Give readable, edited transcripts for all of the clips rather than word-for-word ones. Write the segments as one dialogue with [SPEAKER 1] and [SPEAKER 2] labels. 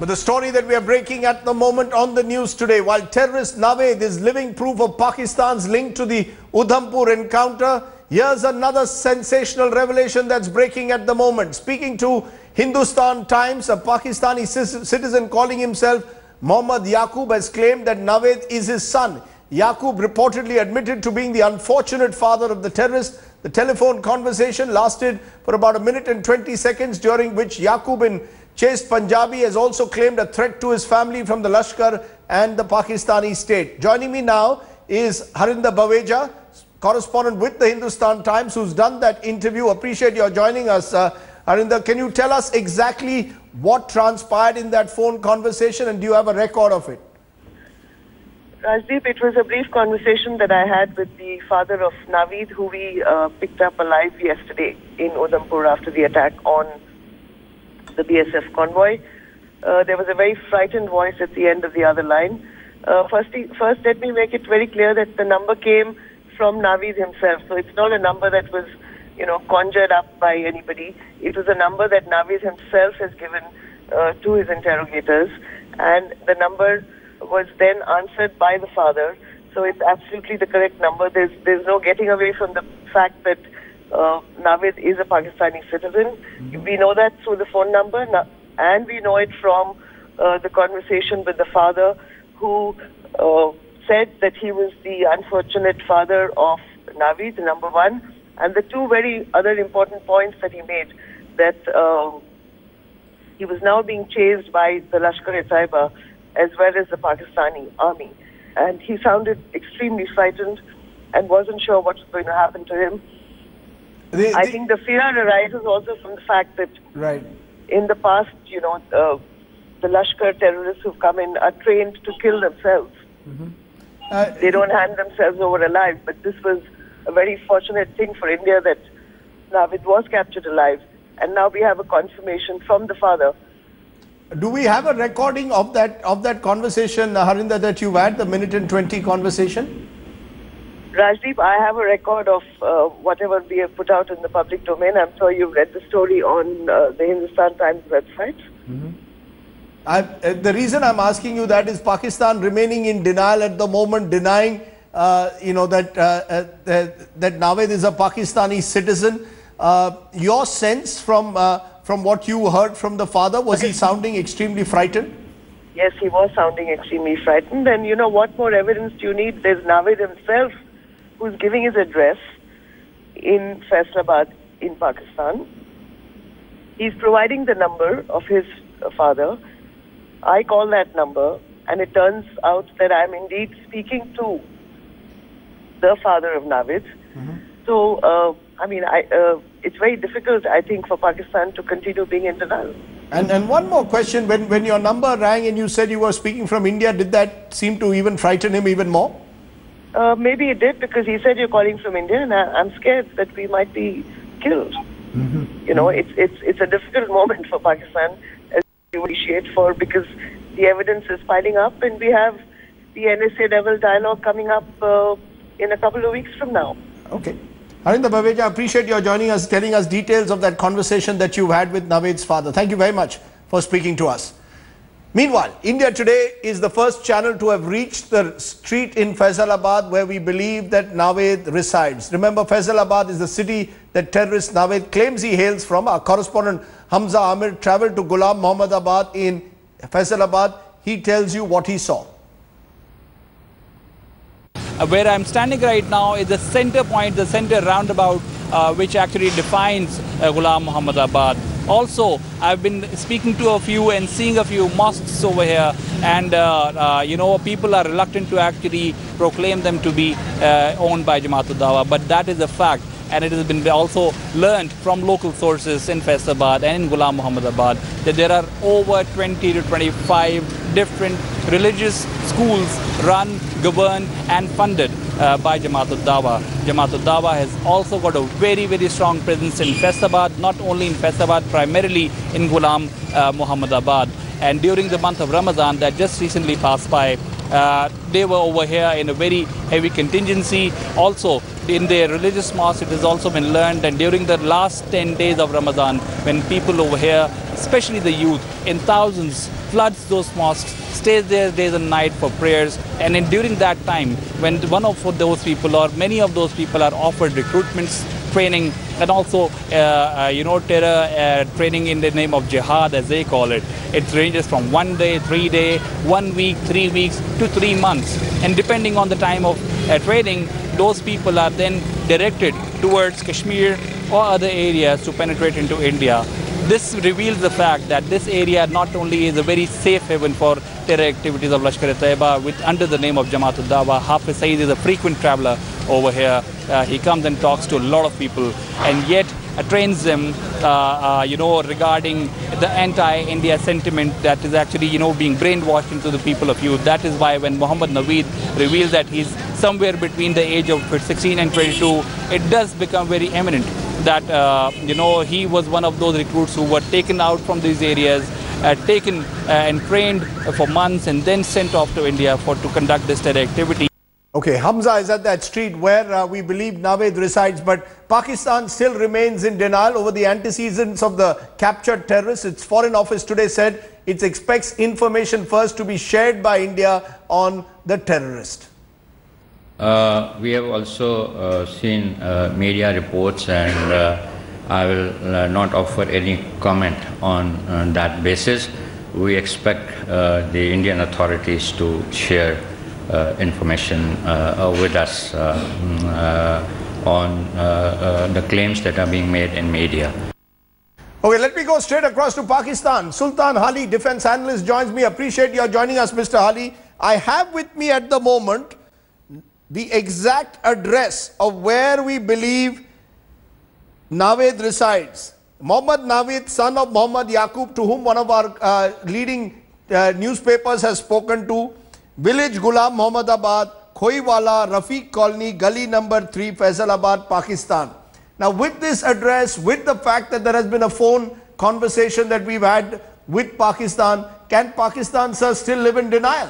[SPEAKER 1] With the story that we are breaking at the moment on the news today, while terrorist Naved is living proof of Pakistan's link to the Udhampur encounter, here's another sensational revelation that's breaking at the moment. Speaking to Hindustan Times, a Pakistani citizen calling himself Mohammad Yakub has claimed that Naved is his son. Yakub reportedly admitted to being the unfortunate father of the terrorist. The telephone conversation lasted for about 1 minute and 20 seconds, during which Yakub in Chaste Punjabi has also claimed a threat to his family from the Lashkar and the Pakistani state. Joining me now is Harinder Baweja, correspondent with the Hindustan Times, who's done that interview. Appreciate your joining us. Harinder, can you tell us exactly what transpired in that phone conversation, and do you have a record of it?
[SPEAKER 2] Rajdeep, it was a brief conversation that I had with the father of Naveed, who we picked up alive yesterday in Udhampur after the attack on the BSF convoy. There was a very frightened voice at the end of the other line. First, let me make it very clear that the number came from Naveed himself. So it's not a number that was, conjured up by anybody. It was a number that Naveed himself has given to his interrogators, and the number was then answered by the father. So it's absolutely the correct number. There's no getting away from the fact that Naveed is a Pakistani citizen. We know that through the phone number, and we know it from the conversation with the father, who said that he was the unfortunate father of Naveed, number one, and the two very other important points that he made, that he was now being chased by the Lashkar-e-Taiba as well as the Pakistani army, and he sounded extremely frightened and wasn't sure what was going to happen to him. I think the fear arises also from the fact that in the past, the Lashkar terrorists who've come in are trained to kill themselves. They don't hand themselves over alive, but this was a very fortunate thing for India that Naveed was captured alive, and now we have a confirmation from the father.
[SPEAKER 1] Do we have a recording of that conversation, Harinder, that you've had, the 1 minute and 20 conversation?
[SPEAKER 2] Rajdeep, I have a record of whatever we have put out in the public domain. I'm sure you've read the story on the Hindustan Times website.
[SPEAKER 1] The reason I'm asking you that is Pakistan remaining in denial at the moment, denying that Naved is a Pakistani citizen. Your sense from what you heard from the father, was he sounding extremely frightened?
[SPEAKER 2] Yes, he was sounding extremely frightened. And what more evidence do you need? There's Naved himself who's giving his address in Faisalabad in Pakistan. He's providing the number of his father. I call that number, and it turns out that I'm indeed speaking to the father of Naved. So, it's very difficult, I think, for Pakistan to continue being in denial.
[SPEAKER 1] And one more question, when your number rang and you said you were speaking from India, did that seem to even frighten him even more?
[SPEAKER 2] Maybe it did, because he said you're calling from India, and I'm scared that we might be killed. It's a difficult moment for Pakistan, as you appreciate, because the evidence is piling up, and we have the NSA level dialogue coming up in a couple of weeks from now.
[SPEAKER 1] Okay. Harinder Baweja, I appreciate your joining us, telling us details of that conversation that you've had with Naved's father. Thank you very much for speaking to us. Meanwhile, India Today is the first channel to have reached the street in Faisalabad where we believe that Naved resides. Remember, Faisalabad is the city that terrorist Naved claims he hails from. Our correspondent Hamza Amir travelled to Ghulam Muhammadabad in Faisalabad. He tells you what he saw.
[SPEAKER 3] Where I'm standing right now is the center point, the center roundabout, which actually defines Ghulam Muhammadabad. Also, I've been speaking to a few and seeing a few mosques over here, and people are reluctant to actually proclaim them to be owned by Jamaat-ud-Dawa, but that is a fact. And it has been also learned from local sources in Faisalabad and in Ghulam Muhammadabad that there are over 20 to 25 different religious schools run, governed and funded by Jamaat-ud-Dawa. Jamaat-ud-Dawa has also got a very, very strong presence in Faisalabad, not only in Faisalabad, primarily in Ghulam Muhammadabad. And during the month of Ramadan that just recently passed by, they were over here in a very heavy contingency. Also, in their religious mosque, it has also been learned, and during the last 10 days of Ramadan, when people over here, especially the youth, in thousands floods those mosques, stays there days and night for prayers. And during that time, when one of those people or many of those people are offered recruitments, training, and also terror training in the name of jihad, as they call it. It ranges from 1 day, 3 day, 1 week, 3 weeks to 3 months. And depending on the time of training, those people are then directed towards Kashmir or other areas to penetrate into India. This reveals the fact that this area not only is a very safe haven for terror activities of Lashkar-e-Taiba under the name of Jamaat-ul-Dawa. Hafiz Saeed is a frequent traveler over here. He comes and talks to a lot of people, and yet trains them, regarding the anti-India sentiment that is actually, being brainwashed into the people of youth. That is why when Mohammad Naved reveals that he's somewhere between the age of 16 and 22, it does become very eminent that, he was one of those recruits who were taken out from these areas, taken and trained for months and then sent off to India to conduct this terror activity.
[SPEAKER 1] Okay, Hamza is at that street where we believe Naved resides, but Pakistan still remains in denial over the antecedents of the captured terrorists. Its Foreign Office today said it expects information first to be shared by India on the terrorist.
[SPEAKER 4] We have also seen media reports, and I will not offer any comment on that basis. We expect the Indian authorities to share information with us on the claims that are being made in media.
[SPEAKER 1] Okay, let me go straight across to Pakistan. Sultan Hali, defense analyst, joins me. Appreciate your joining us, Mr. Hali. I have with me at the moment the exact address of where we believe Naved resides. Mohammad Naved, son of Mohd Yakub, to whom one of our leading newspapers has spoken to. Village Ghulam Mohammadabad, Khoiwala, Rafiq Colony, Gully number 3, Faisalabad, Pakistan. Now with this address, with the fact that there has been a phone conversation that we've had with Pakistan, can Pakistan, sir, still live in denial?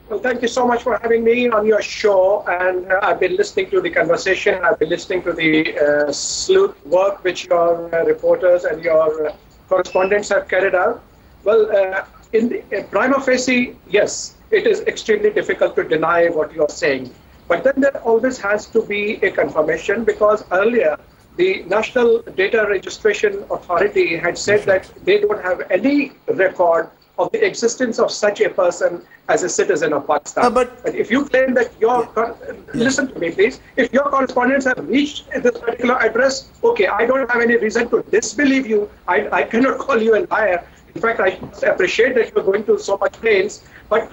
[SPEAKER 5] Well, thank you so much for having me on your show, and I've been listening to the conversation. I've been listening to the sleuth work which your reporters and your correspondents have carried out. Well, in the prima facie, yes, it is extremely difficult to deny what you are saying. But then there always has to be a confirmation, because earlier the National Data Registration Authority had said that they don't have any record of the existence of such a person as a citizen of Pakistan. But if you claim that your, listen to me please, if your correspondents have reached this particular address, okay, I don't have any reason to disbelieve you. I cannot call you a liar. In fact, I appreciate that you're going to so much pains, but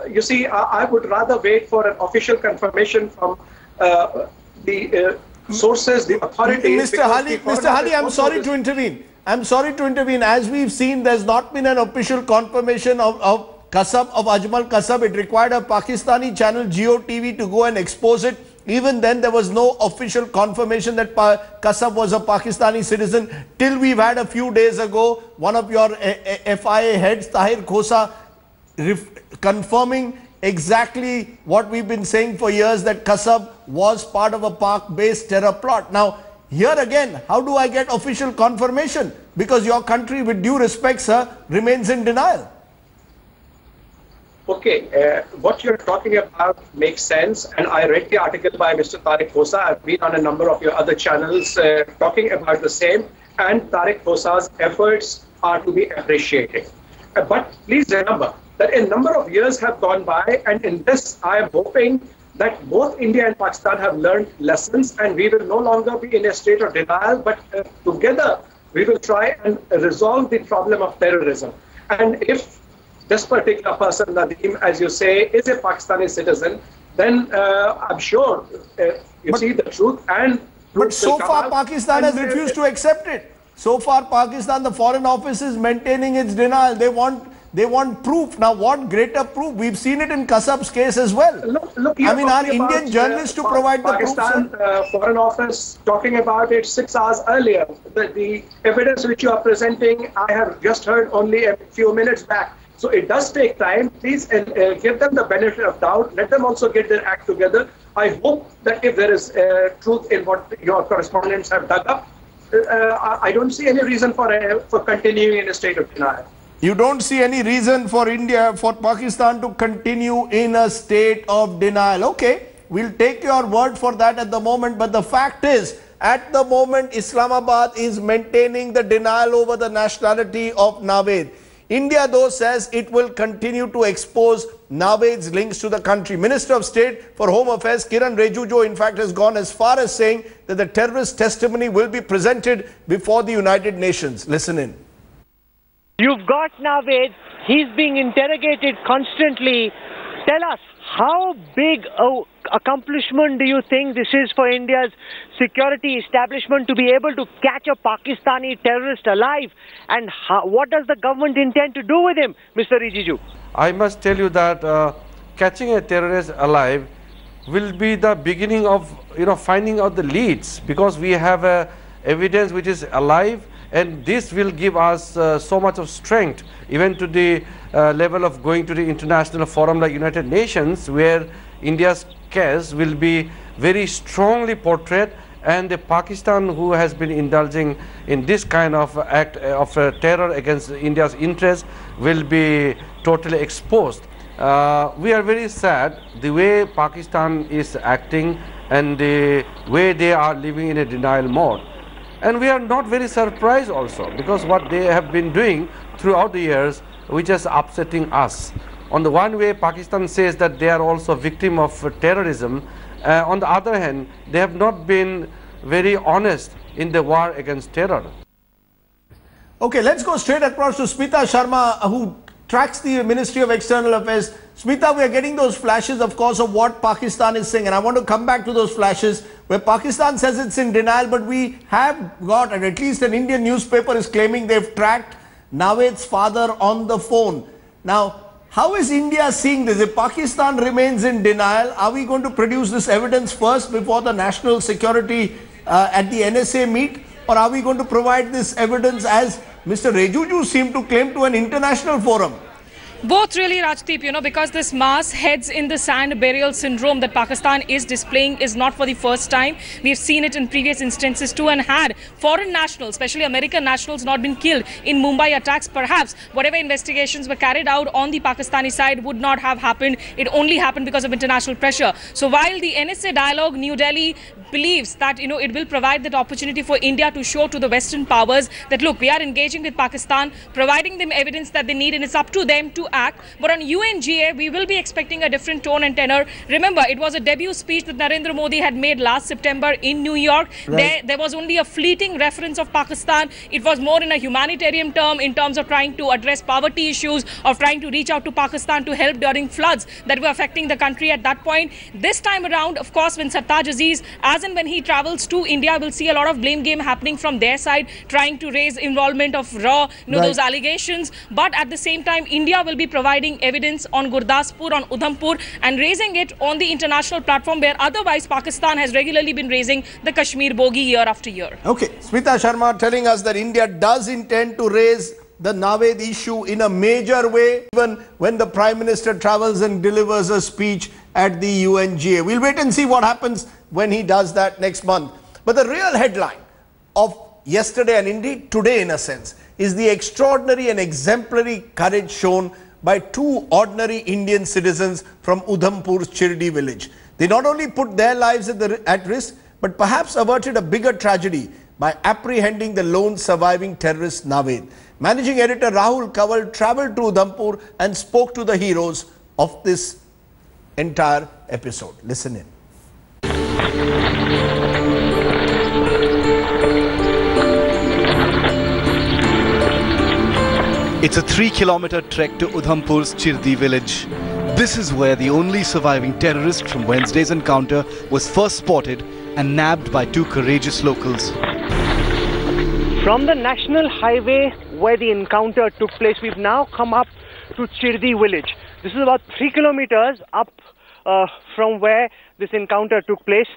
[SPEAKER 5] you see, I would rather wait for an official confirmation from the sources, the authorities.
[SPEAKER 1] Mr. Hali, I'm sorry to intervene. I'm sorry to intervene. As we've seen, there's not been an official confirmation of Qasab, of Ajmal Qasab. It required a Pakistani channel, Geo TV, to go and expose it. Even then, there was no official confirmation that Qasab was a Pakistani citizen. Till we've had a few days ago, one of your FIA heads, Tahir Khosa, confirming exactly what we've been saying for years, that Qasab was part of a Pak-based terror plot. Now, here again, how do I get official confirmation? Because your country, with due respect, sir, remains in denial.
[SPEAKER 5] Okay, what you're talking about makes sense, and I read the article by Mr. Tariq Khosa. I've been on a number of your other channels talking about the same, and Tariq Khosa's efforts are to be appreciated. But please remember that a number of years have gone by, and in this I am hoping that both India and Pakistan have learned lessons, and we will no longer be in a state of denial, but together we will try and resolve the problem of terrorism. And if this particular person, Nadeem, as you say, is a Pakistani citizen, then I'm sure you see the truth.
[SPEAKER 1] But so far Pakistan has refused to accept it. So far Pakistan, the Foreign Office, is maintaining its denial. They want proof. Now, what greater proof? We've seen it in Qasab's case as well.
[SPEAKER 5] Look,
[SPEAKER 1] I mean, our Indian journalists to provide the proof.
[SPEAKER 5] Pakistan Foreign Office talking about it 6 hours earlier. The evidence which you are presenting, I have just heard only a few minutes back. So it does take time. Please give them the benefit of doubt. Let them also get their act together. I hope that if there is truth in what your correspondents have dug up, I don't see any reason for continuing in a state of denial.
[SPEAKER 1] You don't see any reason for Pakistan to continue in a state of denial. Okay, we'll take your word for that at the moment. But the fact is, at the moment, Islamabad is maintaining the denial over the nationality of Naved. India, though, says it will continue to expose Naved's links to the country. Minister of State for Home Affairs Kiran Rijiju, in fact, has gone as far as saying that the terrorist testimony will be presented before the United Nations. Listen in.
[SPEAKER 6] You've got Naved. He's being interrogated constantly. Tell us, how big an accomplishment do you think this is for India's security establishment to be able to catch a Pakistani terrorist alive? And what does the government intend to do with him, Mr. Rijiju?
[SPEAKER 7] I must tell you that catching a terrorist alive will be the beginning of finding out the leads, because we have evidence which is alive, and this will give us so much of strength even to the level of going to the international forum like United Nations, where India's case will be very strongly portrayed, and the Pakistan who has been indulging in this kind of act of terror against India's interests will be totally exposed. We are very sad the way Pakistan is acting and the way they are living in a denial mode. And we are not very surprised also, because what they have been doing throughout the years, which is upsetting us. On the one way, Pakistan says that they are also victim of terrorism. On the other hand, they have not been very honest in the war against terror.
[SPEAKER 1] Okay, let's go straight across to Smita Sharma, who tracks the Ministry of External Affairs. Smita, we are getting those flashes, of course, of what Pakistan is saying. And I want to come back to those flashes where Pakistan says it's in denial, but we have got, and at least an Indian newspaper is claiming they've tracked Naved's father on the phone. Now, how is India seeing this? If Pakistan remains in denial, are we going to produce this evidence first before the national security at the NSA meet? Or are we going to provide this evidence, as Mr. Rijiju seemed to claim, to an international forum?
[SPEAKER 8] Both really, Rajdeep, because this mass heads in the sand burial syndrome that Pakistan is displaying is not for the first time. We've seen it in previous instances too, and had foreign nationals, especially American nationals, not been killed in Mumbai attacks, perhaps whatever investigations were carried out on the Pakistani side would not have happened. It only happened because of international pressure. So while the NSA dialogue, New Delhi believes that, it will provide that opportunity for India to show to the Western powers that, look, we are engaging with Pakistan, providing them evidence that they need, and it's up to them to act. But on UNGA, we will be expecting a different tone and tenor. Remember, it was a debut speech that Narendra Modi had made last September in New York. Right. There was only a fleeting reference of Pakistan. It was more in a humanitarian term, in terms of trying to address poverty issues, of trying to reach out to Pakistan to help during floods that were affecting the country at that point. This time around, of course, when Sartaj Aziz, as and when he travels to India, we'll see a lot of blame game happening from their side, trying to raise involvement of raw, those allegations. But at the same time, India will be providing evidence on Gurdaspur, on Udhampur, and raising it on the international platform, where otherwise Pakistan has regularly been raising the Kashmir bogey year after year. Okay, Smita Sharma telling us that India does intend to raise the Naved issue in a major way, even when the Prime Minister travels and delivers a speech at the UNGA. We'll wait and see what happens when he does that next month. But the real headline of yesterday, and indeed today in a sense, is the extraordinary and exemplary courage shown by two ordinary Indian citizens from Udhampur's Chirdi village. They not only put their lives at risk, but perhaps averted a bigger tragedy by apprehending the lone surviving terrorist Naved. Managing editor Rahul Kawal travelled to Udhampur and spoke to the heroes of this entire episode. Listen in.
[SPEAKER 9] It's a 3-kilometer trek to Udhampur's Chirdi village. This is where the only surviving terrorist from Wednesday's encounter was first spotted and nabbed by two courageous locals.
[SPEAKER 6] From the national highway where the encounter took place, we've now come up to Chirdi village. This is about 3 kilometers up from where this encounter took place.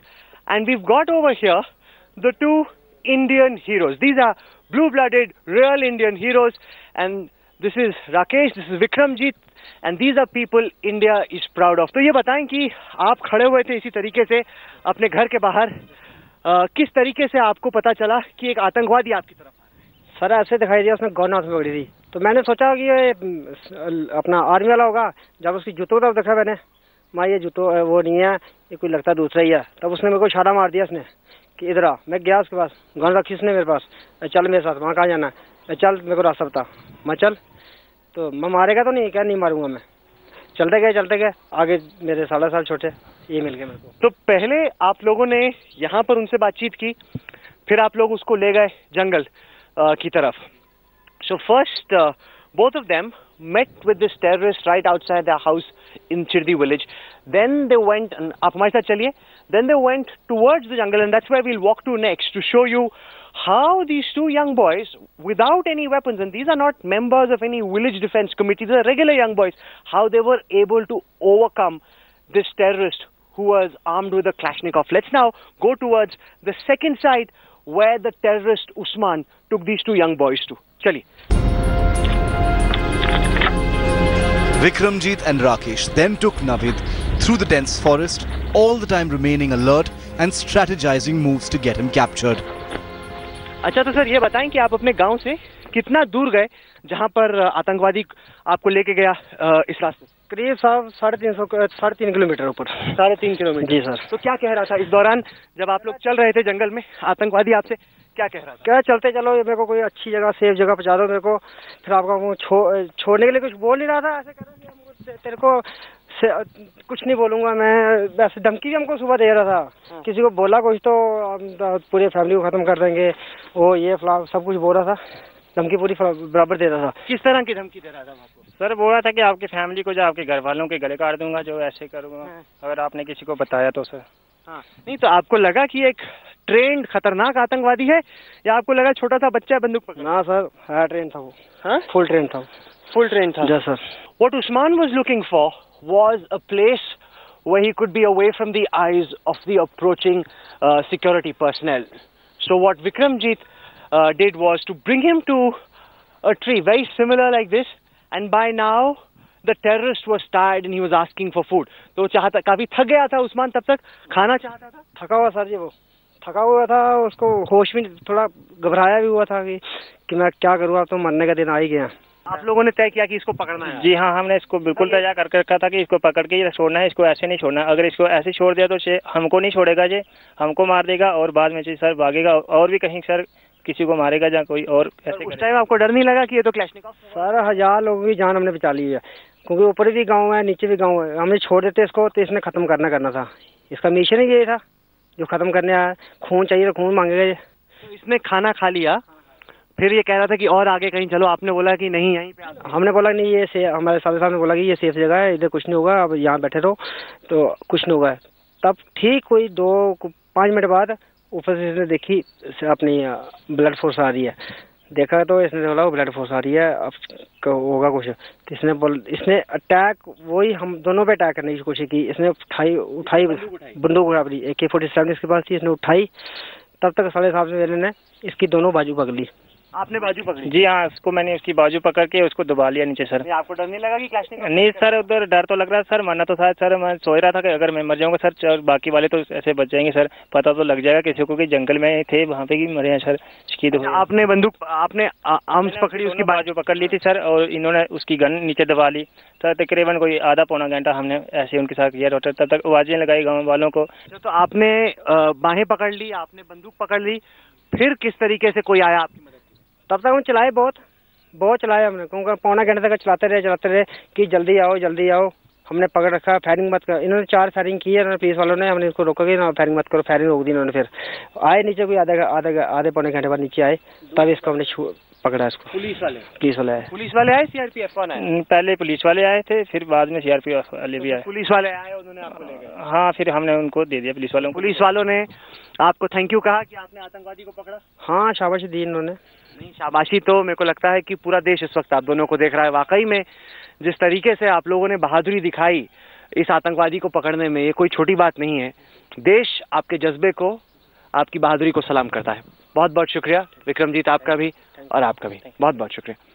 [SPEAKER 6] And we've got over here the two Indian heroes. These are blue-blooded, real Indian heroes. And this is Rakesh, this is Vikramjit, and these are people India is proud of. तो ये बताएं कि आप खड़े हुए थे इसी तरीके से अपने घर के बाहर, किस तरीके से आपको पता चला कि एक आतंकवादी आपकी तरफ आ रहा है?
[SPEAKER 10] सर ऐसे दिखाई दिया, उसने गन हाथ में पकड़ी थी, तो मैंने सोचा कि ये अपना आर्मी वाला होगा। जब उसकी जूतों तब देखा मैंने, माँ ये जूतों वो नहीं है, ये कोई लगता दूसरा ही है। तब उसने मेरे को इशारा मार दिया उसने कि इधर आ। मैं गया उसके पास, गन रखी उसने मेरे पास, चल मेरे साथ, वहाँ कहाँ जाना है, चल मेरे को रास्ता बता। मैं चल, तो मैं मारेगा तो नहीं, क्या नहीं मारूंगा मैं। चलते गए आगे, मेरे 7.5 साल छोटे ये मिल गए मेरे को।
[SPEAKER 6] तो पहले आप लोगों ने यहाँ पर उनसे बातचीत की, फिर आप लोग उसको ले गए जंगल की तरफ। So first, both of them met with this terrorist right outside their house in Chirdi village. Then they went, आप हमारे साथ चलिए, then they went towards the jungle, and that's where we'll walk to next to show you how these two young boys, without any weapons, and these are not members of any village defense committee, these are regular young boys, how they were able to overcome this terrorist who was armed with a Kalashnikov. Let's now go towards the second side where the terrorist Usman took these two young boys to. Chali.
[SPEAKER 9] Vikramjit and Rakesh then took Naveed through the dense forest, all the time remaining alert and strategizing moves to get him captured.
[SPEAKER 6] अच्छा, तो sir ये बताएं कि आप अपने गांव से कितना दूर गए जहां पर आतंकवादी आपको लेके गया इस रास्ते?
[SPEAKER 10] करीब साहब 3.5 किलोमीटर ऊपर।
[SPEAKER 6] 3.5 किलोमीटर?
[SPEAKER 10] जी सर।
[SPEAKER 6] तो क्या कह रहा था इस दौरान जब आप लोग चल रहे थे जंगल में, आतंकवादी आपसे क्या कह रहा था?
[SPEAKER 10] क्या चलते चलो, मेरे को कोई अच्छी जगह, सेफ जगह पहुंचा दो मेरे को। फिर आपका छोड़ने के लिए कुछ बोल नहीं रहा था, ऐसे कह रहा था हमको तेरे को कुछ नहीं बोलूंगा मैं, वैसे धमकी भी हमको सुबह दे रहा था। किसी को बोला कुछ तो हम पूरे फैमिली को खत्म कर देंगे, वो ये फलां सब कुछ बोल रहा था, धमकी पूरी बराबर दे रहा था।
[SPEAKER 6] किस तरह की धमकी दे रहा था आपको?
[SPEAKER 11] सर बोल रहा था कि आपकी फैमिली को, जो आपके घर वालों के गले काट दूंगा, जो ऐसे करूंगा अगर आपने किसी को बताया तो। सर
[SPEAKER 6] हाँ, नहीं तो आपको लगा कि एक ट्रेंड खतरनाक आतंकवादी है, या आपको लगा छोटा सा बच्चा है बंदूक पकड़?
[SPEAKER 10] ना सर, है ट्रेन था वो। फुल ट्रेन था।
[SPEAKER 6] फुल ट्रेन था?
[SPEAKER 10] Yes sir.
[SPEAKER 6] What Usman was looking for was a place where he could be away from the eyes of the approaching security personnel. So what Vikramjit did was to bring him to a tree very similar like this, and by now the terrorist was tired and he was asking for food. तो चाहता, काफी थक गया था उस्मान, तब तक खाना चाहता था।
[SPEAKER 10] थका हुआ सर जी, वो थका हुआ था, उसको होश में थोड़ा घबराया भी हुआ था कि मैं क्या करूँ, अब तो मरने का दिन आ ही गया।
[SPEAKER 6] आप लोगों ने तय किया कि इसको पकड़ना है?
[SPEAKER 11] जी हाँ, हमने इसको बिल्कुल तय कर रखा था कि इसको पकड़ के ही छोड़ना है, इसको ऐसे नहीं छोड़ना। अगर इसको ऐसे छोड़ दिया तो हमको नहीं छोड़ेगा, जे हमको मार देगा और बाद में सर भागेगा और भी कहीं सर किसी को मारेगा या कोई और ऐसे।
[SPEAKER 6] उस टाइम आपको डर नहीं लगा कि ये तो क्लैशनिकोव?
[SPEAKER 10] सर 1000 लोगों की जान हमने बचा ली है, क्योंकि ऊपर भी गाँव है नीचे भी गाँव है। हमने छोड़ देते इसको तो इसने खत्म करना था, इसका मिशन ही ये था जो खत्म करने आया। खून चाहिए तो खून मांगेगा।
[SPEAKER 6] तो इसने खाना खा लिया, फिर ये कह रहा था कि और आगे कहीं चलो, आपने बोला कि नहीं यहीं पे।
[SPEAKER 10] हमने बोला नहीं, ये हमारे साहब ने बोला कि ये सेफ जगह है, इधर कुछ नहीं होगा, अब यहाँ बैठे रहो, तो कुछ नहीं होगा। तब ठीक कोई 2-5 मिनट बाद ऊपर से इसने देखी अपनी ब्लड फोर्स आ रही है, देखा तो इसने बोला वो ब्लड फोर्स आ रही है, अब होगा कुछ। तो इसने अटैक, वही हम दोनों पे अटैक करने की कोशिश की। इसने उठाई बंदूक अपनी AK-47 इसके पास थी, इसने उठाई। तब तक साहब ने इसकी दोनों बाजू पकड़ ली।
[SPEAKER 6] आपने बाजू पकड़ी?
[SPEAKER 11] जी हाँ, उसको मैंने उसकी बाजू पकड़ के उसको दबा लिया नीचे। सर
[SPEAKER 6] आपको डर नहीं लगा कि क्लैशनिकोव?
[SPEAKER 11] नहीं सर, उधर डर तो लग रहा था सर, मरना तो था सर। मैं सोच रहा था कि अगर मैं मर जाऊंगा सर, बाकी वाले तो ऐसे बच जाएंगे सर, पता तो लग जाएगा किसी को कि जंगल में थे वहाँ पे भी मरे हैं सर।
[SPEAKER 6] आपने बंदूक, आपने आर्म्स पकड़ी, उसकी बाजू
[SPEAKER 11] पकड़ ली थी सर, और इन्होंने उसकी गन नीचे दबा ली सर। तकरीबन कोई आधा-पौना घंटा हमने ऐसे उनके साथ किया डॉक्टर, तब तक आवाज़ें लगाई गाँव वालों को।
[SPEAKER 6] तो आपने बाहें पकड़ ली, आपने बंदूक पकड़ ली, फिर किस तरीके से कोई आया आपकी मदद?
[SPEAKER 10] तब तक हम चलाए, बहुत चलाए हमने, क्योंकि पौना घंटे तक चलाते रहे कि जल्दी आओ। हमने पकड़ रखा, फायरिंग मत कर। इन्होंने 4 फायरिंग की है पुलिस वालों ने, हमने इसको रोका कि ना फायरिंग मत करो, फायरिंग रोक दी इन्होंने। फिर आए नीचे, कोई आधे पौने घंटे बाद नीचे आए, तब इसको हमने पकड़ा इसको।
[SPEAKER 6] पुलिस वाले आए? CRPF कौन आए?
[SPEAKER 11] पहले पुलिस वाले आए थे, फिर बाद में CRPF वाले भी आए।
[SPEAKER 6] पुलिस वाले आए, उन्होंने आपको ले गए?
[SPEAKER 11] हाँ, फिर हमने उनको दे दिया पुलिस वालों को।
[SPEAKER 6] पुलिस वालों ने आपको थैंक यू कहा कि आपने आतंकवादी को पकड़ा?
[SPEAKER 10] हाँ, शाबाशी दी इन्होंने।
[SPEAKER 6] नहीं, शाबाशी तो मेरे को लगता है कि पूरा देश इस वक्त आप दोनों को देख रहा है। वाकई में जिस तरीके से आप लोगों ने बहादुरी दिखाई इस आतंकवादी को पकड़ने में, ये कोई छोटी बात नहीं है। देश आपके जज्बे को, आपकी बहादुरी को सलाम करता है। बहुत बहुत शुक्रिया विक्रमजीत, आपका भी और आपका भी बहुत बहुत शुक्रिया।